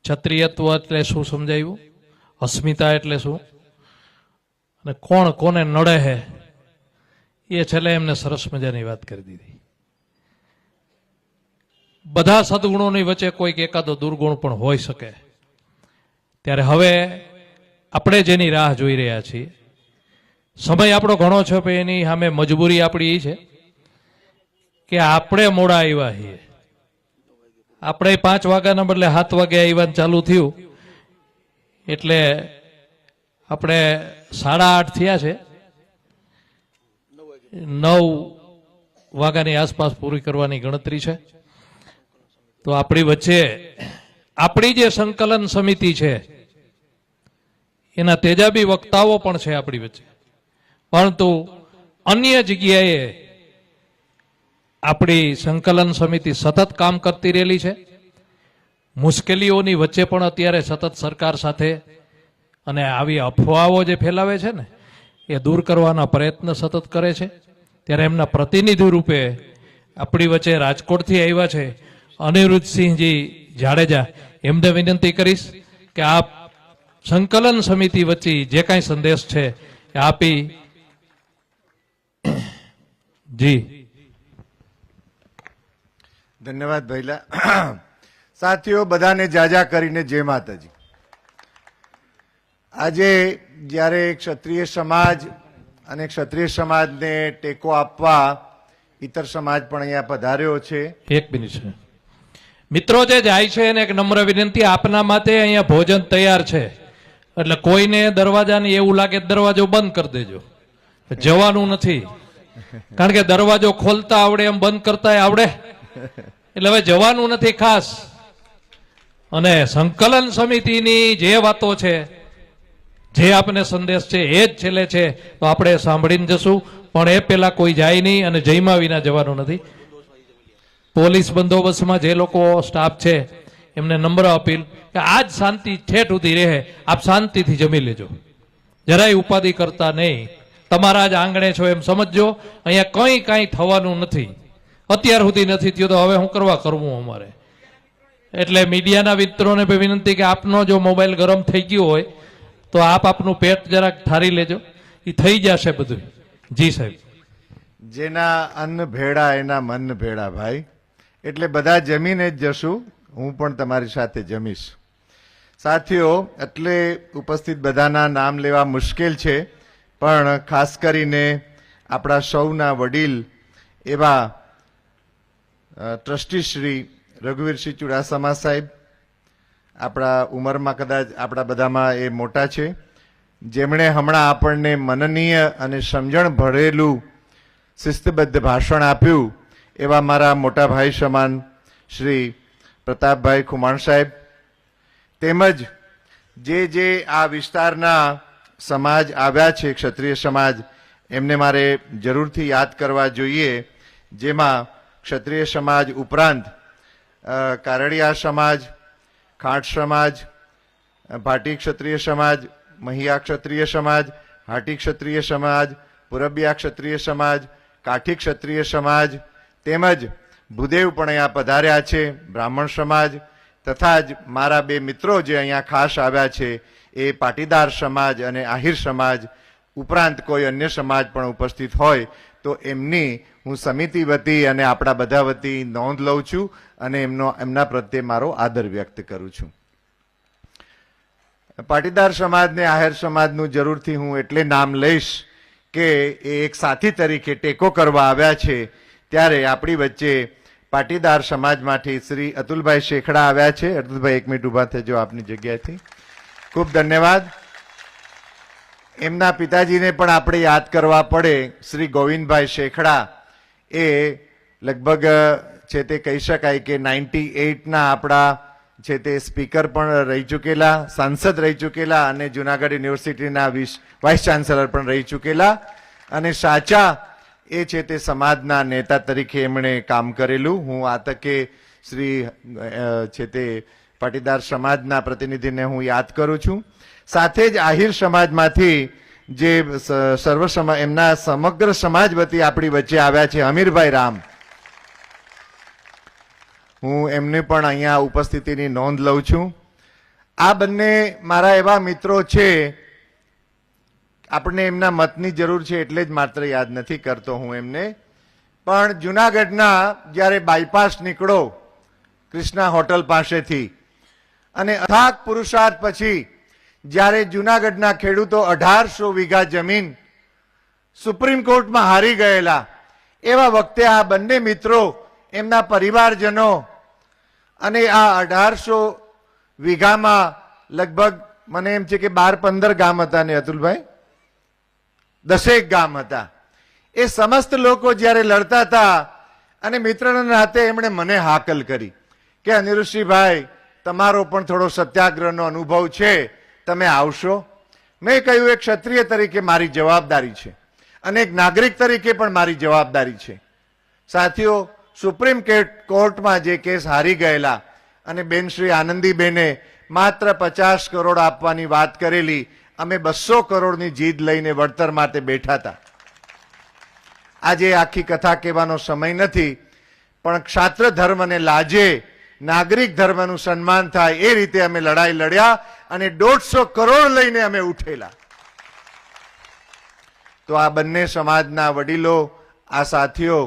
ક્ષત્રિયત્વ એટલે શું સમજાયું, અસ્મિતા એટલે શું, અને કોણ કોને નડે હે એ છેલ્લે એમને સરસ મજાની વાત કરી દીધી. બધા સદગુણોની વચ્ચે કોઈક એકાદો દુર્ગુણ પણ હોઈ શકે. ત્યારે હવે આપણે જેની રાહ જોઈ રહ્યા છીએ, સમય આપણો ઘણો છે, પણ એની સામે મજબૂરી આપણી એ છે કે આપણે મોડા આવ્યા છીએ. આપણે 5 વાગ્યાના બદલે 7 વાગે આવ્યા ચાલુ થયું, એટલે આપણે 8:30 થયા છે. 9 વાગ્યાની આસપાસ પૂરી કરવાની ગણતરી છે. તો આપણી વચ્ચે આપણી જે સંકલન સમિતિ છે એના તેજાબી વક્તાઓ પણ છે આપણી વચ્ચે, પરંતુ અન્ય જગ્યાએ આપણી સંકલન સમિતિ સતત કામ કરતી રહેલી છે. મુશ્કેલીઓની વચ્ચે પણ અત્યારે સતત સરકાર સાથે અને આવી અફવાઓ જે ફેલાવે છે ને એ દૂર કરવાના પ્રયત્ન સતત કરે છે. ત્યારે એમના પ્રતિનિધિ રૂપે આપણી વચ્ચે રાજકોટથી આવ્યા છે અનિરુદ્ધસિંહજી જાડેજા, એમને વિનંતી કરીશ કે આપ સંકલન સમિતિ વચ્ચે જે કાંઈ સંદેશ છે એ આપી. જી ધન્યવાદ ભૈલા. સાથીઓ બધાને જાજા કરીને જય માતાજી. આજે જ્યારે ક્ષત્રિય સમાજ અને ક્ષત્રિય સમાજને ટેકો આપવા ઇતર સમાજ પણ અહીંયા પધાર્યો છે. એક મિનિટ છે મિત્રો, જે જાય છે એને એક નમ્ર વિનંતી, આપના માટે અહીંયા ભોજન તૈયાર છે, એટલે કોઈને દરવાજાની એવું લાગે દરવાજો બંધ કરી દેજો, જવાનું નથી. કારણ કે દરવાજો ખોલતા આવડે એમ બંધ કરતા આવડે, એટલે હવે જવાનું નથી ખાસ. અને સંકલન સમિતિની જે વાતો છે, જે આપને સંદેશ છે એ જ છેલ્લે છે, તો આપણે સાંભળીને જશું. પણ એ પેલા કોઈ જાય નહીં અને જયમાં વિના જવાનું નથી. પોલીસ બંદોબસ્તમાં જે લોકો સ્ટાફ છે એમને નમ્ર અપીલ કે આજ શાંતિ ઠેઠ સુધી રહે, આપ શાંતિથી જમી લેજો, જરાય ઉપાધિ કરતા નહીં. તમારા જ આંગણે છો એમ સમજજો. અહીંયા કાંઈ થવાનું નથી, અત્યાર સુધી નથી થયું, તો હવે શું કરવું અમારે. એટલે મીડિયાના મિત્રોને વિનંતી કે આપનો જો મોબાઈલ ગરમ થઈ ગયો હોય તો આપ આપનું પેટ જરાક ઠારી લેજો, એ થઈ જશે બધું. જી સાહેબ. જેના અન્ન ભેળા એના મન ભેળા ભાઈ. એટલે બધા જમીને જ જશું, હું પણ તમારી સાથે જમીશ. સાથીઓ, એટલે ઉપસ્થિત બધાના નામ લેવા મુશ્કેલ છે, પણ ખાસ કરીને આપણા સૌના વડીલ એવા ટ્રસ્ટી શ્રી રઘુવીરસિંહ ચુડાસમા સાહેબ, આપણા ઉંમરમાં કદાચ આપણા બધામાં એ મોટા છે, જેમણે હમણાં આપણને મનનીય અને સમજણ ભરેલું શિસ્તબદ્ધ ભાષણ આપ્યું. એવા મારા મોટા ભાઈ સમાન શ્રી પ્રતાપભાઈ ખુમાણ સાહેબ, તેમજ જે આ વિસ્તારના સમાજ આવ્યા છે ક્ષત્રિય સમાજ, એમને મારે જરૂરથી યાદ કરવા જોઈએ. જેમાં ક્ષત્રિય સમાજ ઉપરાંત કારડિયા સમાજ, ખાંટ સમાજ, ભાટી ક્ષત્રિય સમાજ, મહિયા ક્ષત્રિય સમાજ, હાટી ક્ષત્રિય સમાજ, પુરબિયા ક્ષત્રિય સમાજ, કાઠી ક્ષત્રિય સમાજ, તેમજ ભૂદેવ પણ અહીંયા પધાર્યા છે, બ્રાહ્મણ સમાજ, તથા જ મારા 2 મિત્રો જે અહીંયા ખાસ આવ્યા છે એ પાટીદાર સમાજ અને આહિર સમાજ ઉપરાંત કોઈ અન્ય સમાજ પણ ઉપસ્થિત હોય તો એમની હું સમિતિ વતી અને આપણા બધા વતી નોંધ લઉં છું અને એમના પ્રત્યે મારો આદર વ્યક્ત કરું છું. પાટીદાર સમાજને આહિર સમાજનું જરૂરથી હું એટલે નામ લઈશ કે એ એક સાથી તરીકે ટેકો કરવા આવ્યા છે. ત્યારે આપણી વચ્ચે પાટીદાર સમાજમાંથી શ્રી અતુલભાઈ શેખડા આવ્યા છે. અતુલભાઈ 1 મિનિટ ઉભા થજો આપની જગ્યાએથી. ખૂબ ધન્યવાદ. એમના પિતાજીને પણ આપણે યાદ કરવા પડે. શ્રી ગોવિંદભાઈ શેખડા એ લગભગ છે તે કહી શકાય કે 98ના આપણા છે તે સ્પીકર પણ રહી ચૂકેલા, સાંસદ રહી ચૂકેલા અને જુનાગઢ યુનિવર્સિટીના વાઇસ ચાન્સેલર પણ રહી ચૂકેલા, અને સાચા એ છે તે સમાજના નેતા તરીકે એમણે કામ કરેલું. હું આ તકે શ્રી છે તે પાટીદાર સમાજના પ્રતિનિધિને હું યાદ કરું છું. સાથે જ આહિર સમાજમાંથી જે સર્વ સમાજ એમના સમગ્ર સમાજ વતી આપણી વચ્ચે આવ્યા છે અમીરભાઈ રામ, હું એમની પણ અહીંયા ઉપસ્થિતિની નોંધ લઉં છું. આ બંને મારા એવા મિત્રો છે, આપણને એમના મતની જરૂર છે એટલે જ માત્ર યાદ નથી કરતો હું એમને, પણ જુનાગઢના જ્યારે બાયપાસ નીકળો કૃષ્ણા હોટલ પાસેથી અને અથાગ પુરુષાર્થ પછી જ્યારે જુનાગઢના ખેડૂતો 1800 વીઘા જમીન સુપ્રીમ કોર્ટમાં હારી ગયેલા, એવા વખતે આ બંને મિત્રો, એમના પરિવારજનો અને આ 1800 વીઘામાં લગભગ મને એમ છે કે 12-15 ગામ હતા ને અતુલભાઈ, 10 ગામ હતા. એ સમસ્ત લોકો જ્યારે લડતા હતા અને મિત્રના નાતે એમણે મને હાકલ કરી કે અનિરુદ્ધસિંહભાઈ, તમારો પણ થોડો સત્યાગ્રહનો અનુભવ છે, તમે આવશો? મેં કહ્યું એક ક્ષત્રિય તરીકે મારી જવાબદારી છે અને એક નાગરિક તરીકે પણ મારી જવાબદારી છે. સાથીઓ, સુપ્રીમ કોર્ટમાં જે કેસ હારી ગયેલા અને બેન શ્રી આનંદીબેને માત્ર 50 કરોડ આપવાની વાત કરેલી, અમે 200 કરોડની જીદ લઈને વળતર માટે બેઠા હતા. આજે આખી કથા કહેવાનો સમય નથી, પણ ક્ષાત્ર ધર્મને લાજે નાગરિક ધર્મનું સન્માન થાય એ રીતે અમે લડાઈ લડ્યા અને 150 કરોડ લઈને અમે ઉઠેલા. તો આ બંને સમાજના વડીલો, આ સાથીઓ,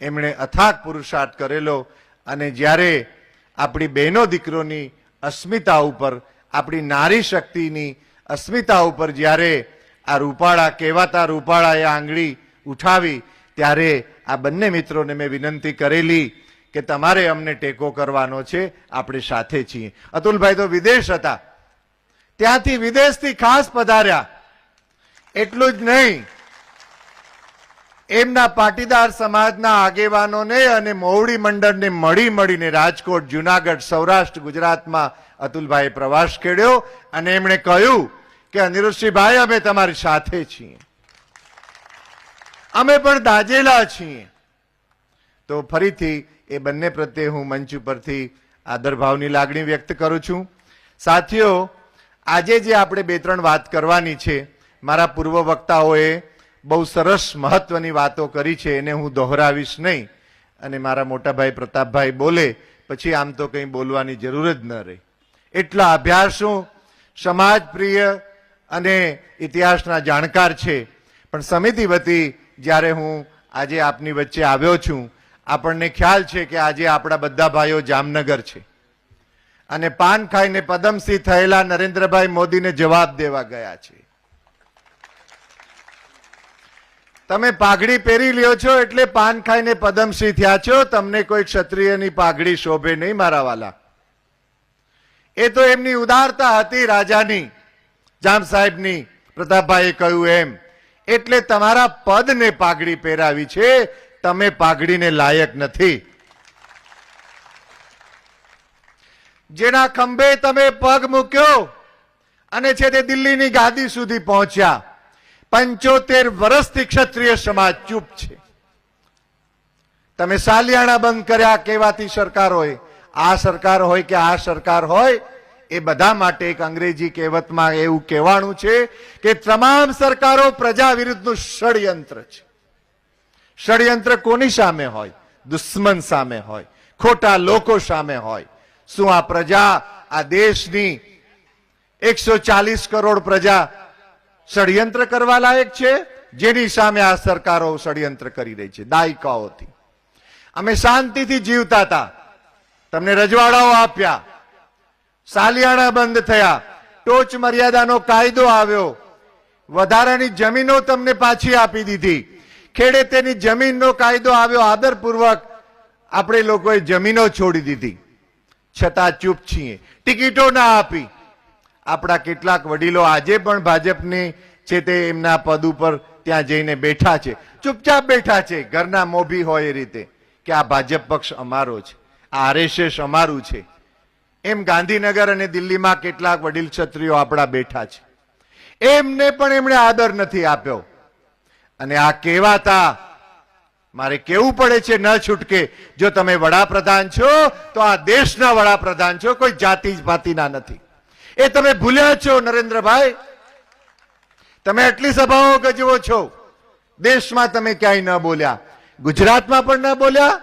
એમણે અથાગ પુરુષાર્થ કરેલો અને જ્યારે આપણી બહેનો દીકરોની અસ્મિતા ઉપર, આપણી નારી શક્તિની અસ્મિતા ઉપર જ્યારે આ રૂપાળા કહેવાતા રૂપાળાએ આંગળી ઉઠાવી, ત્યારે આ બંને મિત્રોને મેં વિનંતી કરેલી કે તમારે અમને ટેકો કરવાનો છે, આપણે સાથે છીએ. અતુલભાઈ તો વિદેશ હતા, ત્યાંથી વિદેશથી ખાસ પધાર્યા. એટલું જ નહીં, એમના પાટીદાર સમાજના આગેવાનોને અને મોવડી મંડળને મળીને રાજકોટ, જુનાગઢ, સૌરાષ્ટ્ર, ગુજરાતમાં અતુલભાઈએ પ્રવાસ ખેડ્યો અને એમણે કહ્યું કે અનિરુદ્ધસિંહભાઈ, અમે તમારી સાથે છીએ, અમે પણ દાજેલા છીએ. તો ફરીથી એ બંને પ્રત્યે હું મંચ ઉપરથી આદરભાવની લાગણી વ્યક્ત કરું છું. સાથીઓ, આજે જે આપણે 2-3 વાત કરવાની છે, મારા પૂર્વ વક્તાઓએ બહુ સરસ મહત્વની વાતો કરી છે, એને હું દોહરાવીશ નહીં અને મારા મોટાભાઈ પ્રતાપભાઈ બોલે પછી આમ તો કંઈ બોલવાની જરૂર જ ન રહે. એટલા અભ્યાસુ, સમાજ પ્રિય અને ઇતિહાસના જાણકાર છે. પણ સમિતિ વતી જ્યારે હું આજે આપની વચ્ચે આવ્યો છું, આપણને ખ્યાલ છે કે આજે આપણા બધા ભાઈઓ જામનગર છે અને પાન ખાઈને પદ્મસિંહ થયેલા નરેન્દ્રભાઈ મોદીને જવાબ દેવા ગયા છે. તમે પાઘડી પહેરી લ્યો છો એટલે પાન ખાઈને પદ્મસિંહ થયા છો, તમને કોઈ ક્ષત્રિયની પાઘડી શોભે નહીં મારા વાલા. એ તો એમની ઉદારતા હતી રાજાની, જામ સાહેબની, પ્રતાપભાઈએ કહ્યું એમ. એટલે તમારા પદને પાઘડી પહેરાવી છે, તમે પાઘડીને લાયક નથી. જેના ખંભે તમે પગ મૂક્યો અને છે તે દિલ્હીની ગાદી સુધી પહોંચ્યા, 75 વર્ષથી ક્ષત્રિય સમાજ ચૂપ છે. તમે સાલિયાણા બંધ કર્યા કહેવાતી સરકારોએ, આ સરકાર હોય કે આ સરકાર હોય, એ બધા માટે એક અંગ્રેજી કહેવતમાં એવું કહેવાનું છે કે તમામ સરકારો પ્રજા વિરુદ્ધનું ષડયંત્ર છે. ષડયંત્ર કોની સામે હોય? દુશ્મન સામે હોય, ખોટા લોકો સામે હોય. શું આ પ્રજા, આ દેશની 140 કરોડ પ્રજા ષડયંત્ર કરવા લાયક છે? જેની સામે આ સરકારો ષડયંત્ર કરી રહી છે દાયકાઓથી. અમે શાંતિથી જીવતા હતા, તમને રજવાડાઓ આપ્યા, સાલિયાણા બંધ થયા, ટોચ મર્યાદાનો કાયદો આવ્યો, વધારાની જમીનો તમને પાછી આપી દીધી, ખેડેતેની જમીનનો કાયદો આવ્યો, આદરપૂર્વક આપણે લોકોએ જમીનો છોડી દીધી. છતાં ચૂપ છીએ, ટિકિટો ના આપી. આપણા કેટલાક વડીલો આજે પણ ભાજપની છે તે એમના પદ ઉપર ત્યાં જઈને બેઠા છે, ચૂપચાપ બેઠા છે, ઘરના મોભી હોય એ રીતે કે આ ભાજપ પક્ષ અમારો છે, આ આરએસએસ અમારું છે. એમ ગાંધીનગર અને દિલ્હીમાં કેટલાક વડીલ ક્ષત્રિયો આપણા બેઠા છે, એમને પણ એમણે આદર નથી આપ્યો. અને આ કહેવાતા મારે કેવું પડે છે ન છૂટકે, જો તમે વડાપ્રધાન છો તો આ દેશના વડાપ્રધાન છો, કોઈ જાતિ પાતિના નથી. એ તમે ભૂલ્યા છો નરેન્દ્રભાઈ. તમે આટલી સભાઓ ગજવો છો, દેશમાં તમે ક્યાંય ન બોલ્યા, ગુજરાતમાં પણ ન બોલ્યા.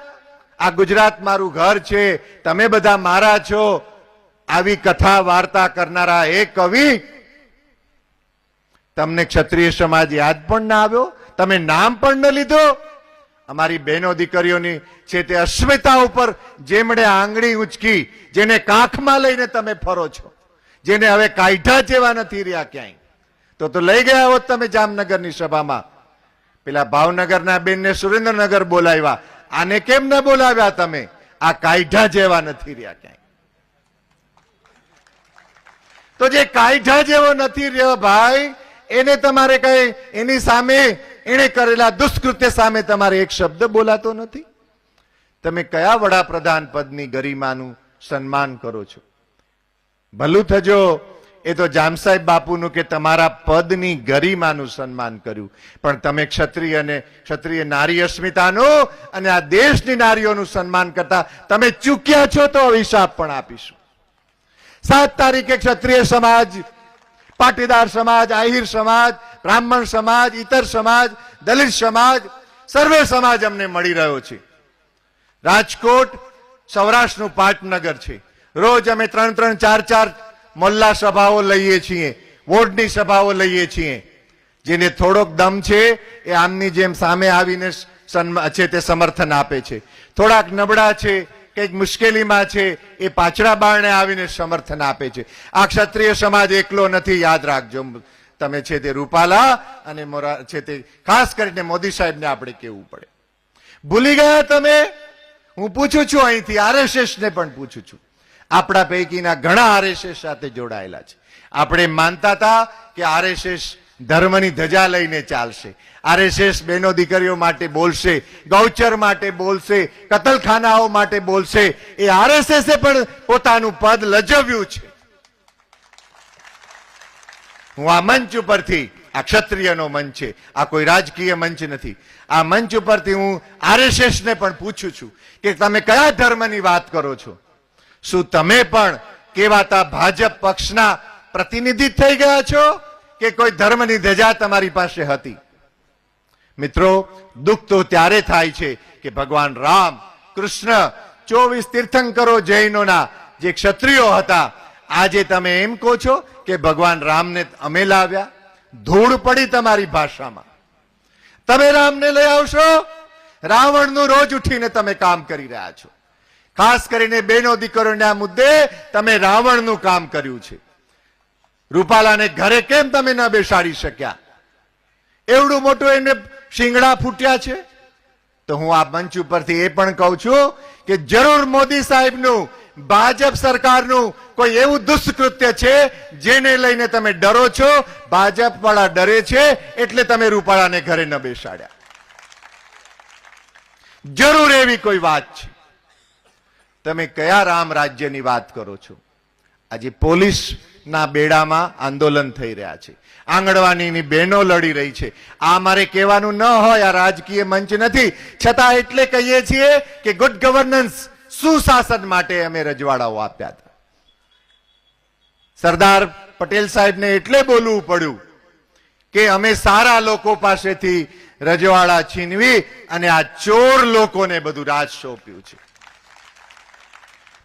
આ ગુજરાત મારું ઘર છે, તમે બધા મારા છો, આવી કથા વાર્તા કરનારા એ કવિ, તમને ક્ષત્રિય સમાજ યાદ પણ ના આવ્યો, તમે નામ પણ ન લીધો. અમારી બહેનો દીકરીઓની છે તે અસ્મિતા ઉપર જેમણે આંગળી ઉંચકી, જેને કાખમાં લઈને તમે ફરો છો, જેને હવે કાયઢા જેવા નથી રહ્યા ક્યાંય, તો લઈ ગયા હોત તમે જામનગરની સભામાં. પેલા ભાવનગરના બેનને સુરેન્દ્રનગર બોલાવ્યા, આને કેમ ન બોલાવ્યા તમે? આ કાયઢા જેવા નથી રહ્યા ક્યાંય. તો જે કાયઢા જેવો નથી રહ્યો ભાઈ, એને તમારે કઈ એની સામે એને કરેલા દુષ્કૃત્ય સામે તમારે એક શબ્દ બોલાતો નથી. તમે કયા વડાપ્રધાન પદની ગરિમાનું સન્માન કરો છો? ભલું થજો એ તો જામસાહેબ બાપુનું કે તમારા પદની ગરિમાનું સન્માન કર્યું, પણ તમે ક્ષત્રિય નારી અસ્મિતાનું અને આ દેશની નારીઓનું સન્માન કરતા તમે ચૂક્યા છો. તો હિસાબ પણ આપીશું. 7 તારીખે ક્ષત્રિય સમાજ, પાટીદાર સમાજ, આહિર સમાજ, બ્રાહ્મણ સમાજ, ઇતર સમાજ, દલિત સમાજ, સર્વે સમાજ અમને મળી રહ્યો છે. રાજકોટ સૌરાષ્ટ્રનું પાટનગર છે. રોજ અમે 3-3, 4-4 મોલ્લા સભાઓ લઈએ છીએ, વોર્ડની સભાઓ લઈએ છીએ. જેને થોડોક દમ છે એ આમની જેમ સામે આવીને છે તે સમર્થન આપે છે. થોડાક નબળા છે, કંઈક મુશ્કેલીમાં છે, એ પાછળા બારણે આવીને સમર્થન આપે છે. આ ક્ષત્રિય સમાજ એકલો નથી, યાદ રાખજો. તમે છે તે રૂપાલા અને છે તે ખાસ કરીને મોદી સાહેબને આપણે કહેવું પડે. ભૂલી ગયા તમે? હું પૂછું છું અહીંથી, આરએસએસ ને પણ પૂછું છું. આપણા પૈકીના ઘણા આરએસએસ સાથે જોડાયેલા છે. આપણે માનતા હતા કે આરએસએસ ધર્મની ધજા લઈને ચાલશે, આરએસએસ બહેનો દીકરીઓ માટે બોલશે, ગૌચર માટે બોલશે, કતલખાનાઓ માટે બોલશે. એ આરએસએસે પણ પોતાનું પદ લજવ્યું છે. હું આ મંચ ઉપરથી, આ ક્ષત્રિયનો મંચ છે, આ કોઈ રાજકીય મંચ નથી, આ મંચ ઉપરથી હું આરએસએસ ને પણ પૂછું છું કે તમે કયા ધર્મની વાત કરો છો? શું તમે પણ કહેવાતા ભાજપ પક્ષના પ્રતિનિધિ થઈ ગયા છો કે કોઈ ધર્મની ધજા તમારી પાસે હતી? મિત્રો, દુઃખ તો ત્યારે થાય છે કે ભગવાન રામ, કૃષ્ણ, 24 તીર્થંકરો જૈનોના જે ક્ષત્રિયો હતા, આજે તમે એમ કહો છો કે ભગવાન રામને અમે લાવ્યા. ધૂળ પડી તમારી ભાષામાં. તમે રામને લઈ આવશો? રાવણનું રોજ ઉઠીને તમે કામ કરી રહ્યા છો. ખાસ કરીને બહેનો દીકરીઓના મુદ્દે તમે રાવણનું કામ કર્યું છે. રૂપાલાને ઘરે કેમ તમે ન બેસાડી શક્યા? એવડું મોટું એને શિંગડા ફૂટ્યા છે. તો હું આ મંચ ઉપરથી એ પણ કહું છું કે જરૂર મોદી સાહેબનું, ભાજપ સરકારનું કોઈ એવું દુષ્કૃત્ય છે જેને લઈને તમે ડરો છો. ભાજપ વાળા ડરે છે એટલે તમે રૂપાલાને ઘરે ન બેસાડ્યા. જરૂર એવી કોઈ વાત છે. તમે કયા રામ રાજ્યની વાત કરો છો? આજે પોલીસના બેડામાં આંદોલન થઈ રહ્યા છે, આંગણવાડીની બહેનો લડી રહી છે. આ મારે કહેવાનું ન હોય, આ રાજકીય મંચ નથી, છતાં એટલે કહીએ છીએ કે ગુડ ગવર્નન્સ, સુશાસન માટે અમે રજવાડાઓ આપ્યા હતા. સરદાર પટેલ સાહેબને એટલે બોલવું પડ્યું કે અમે સારા લોકો પાસેથી રજવાડા છીનવી અને આ ચોર લોકોને બધું રાજ સોંપ્યું છે.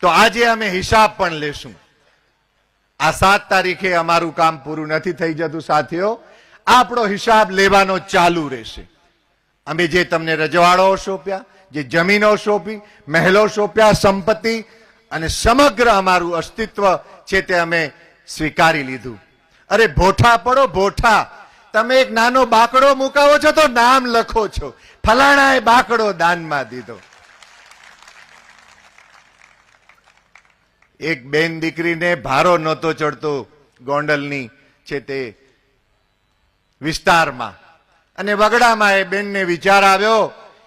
તો આજે અમે હિસાબ પણ લેશું. આ 7 તારીખે અમારું કામ પૂરું નથી થઈ જતું સાથીઓ, આપણો હિસાબ લેવાનો ચાલુ રહેશે. અમે જે તમને રજવાડો સોંપ્યા, જે જમીનો સોંપી, મહેલો સોંપ્યા, સંપત્તિ અને સમગ્ર અમારું અસ્તિત્વ છે તે અમે સ્વીકારી લીધું. અરે ભોઠા પડો, ભોઠા. તમે એક નાનો બાકડો મુકાવો છો તો નામ લખો છો, ફલાણાએ બાકડો દાનમાં દીધો. એક બેન દીકરીને ભારો નહોતો ચડતો ગોંડલની છે તે વિસ્તારમાં, અને વગડામાં એ બેનને વિચાર આવ્યો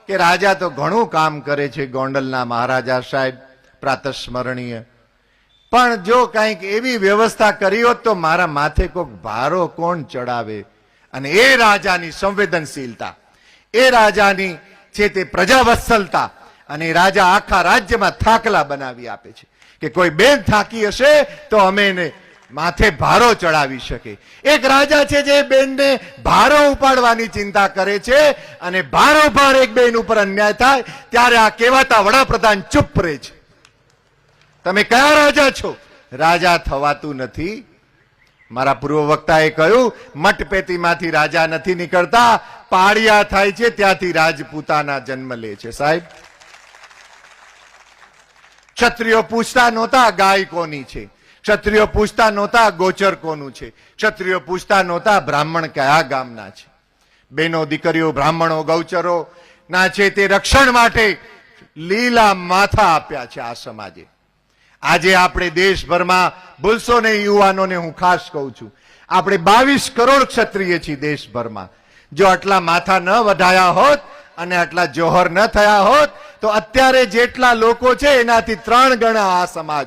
કે રાજા તો ઘણું કામ કરે છે, ગોંડલના મહારાજા સાહેબ પ્રાતસ્મરણીય, પણ જો કંઈક એવી વ્યવસ્થા કરી હોત તો મારા માથે કોઈક ભારો કોણ ચડાવે. અને એ રાજાની સંવેદનશીલતા, એ રાજાની છે તે પ્રજાવત્સલતા, અને રાજા આખા રાજ્યમાં થાકલા બનાવી આપે છે કે કોઈ બેન થાકી હશે તો અમે એને માથે ભારો ચડાવી શકે. એક રાજા છે જે બેનને ભારો ઉપાડવાની ચિંતા કરે છે, અને ભારોભાર એક બેન ઉપર અન્યાય થાય ત્યારે આ કહેવાતા વડાપ્રધાન ચૂપ રહે છે. તમે કયા રાજા છો? રાજા થવાતું નથી. મારા પૂર્વ વક્તાએ કહ્યું મટપેટીમાંથી રાજા નથી નીકળતા, પાળિયા થાય છે ત્યાંથી રાજપૂતાના જન્મ લે છે. સાહેબ, ક્ષત્રિયો પૂછતા નહોતા ગાય કોની છે, ક્ષત્રિયો પૂછતા નહોતા ગોચર કોનું છે, ક્ષત્રિયો પૂછતા નહોતા બ્રાહ્મણ કયા ગામના છે. બેનો દીકરીઓ બ્રાહ્મણો ગૌચરો ના છે તે રક્ષણ માટે લીલા માથા આપ્યા છે આ સમાજે. આજે આપણે દેશભરમાં ભૂલશો નહીં, યુવાનોને હું ખાસ કહું છું, આપણે 22 કરોડ ક્ષત્રિય છીએ દેશભરમાં. જો આટલા માથા ન વધાયા હોત અને આટલા જોહર ન થયા હોત તો અત્યારે જેટલા લોકો છે એનાથી 3 ગણા આ સમાજ